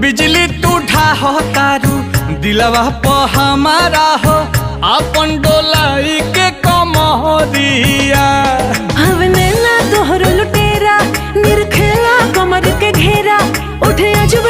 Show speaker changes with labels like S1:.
S1: बिजली तू ढाहो तारू दिलवा प हमारा हो अपन डोलाई के कमरिया
S2: हवने ना तोहर लुटेरा निरखेला कमर के घेरा उठे अजब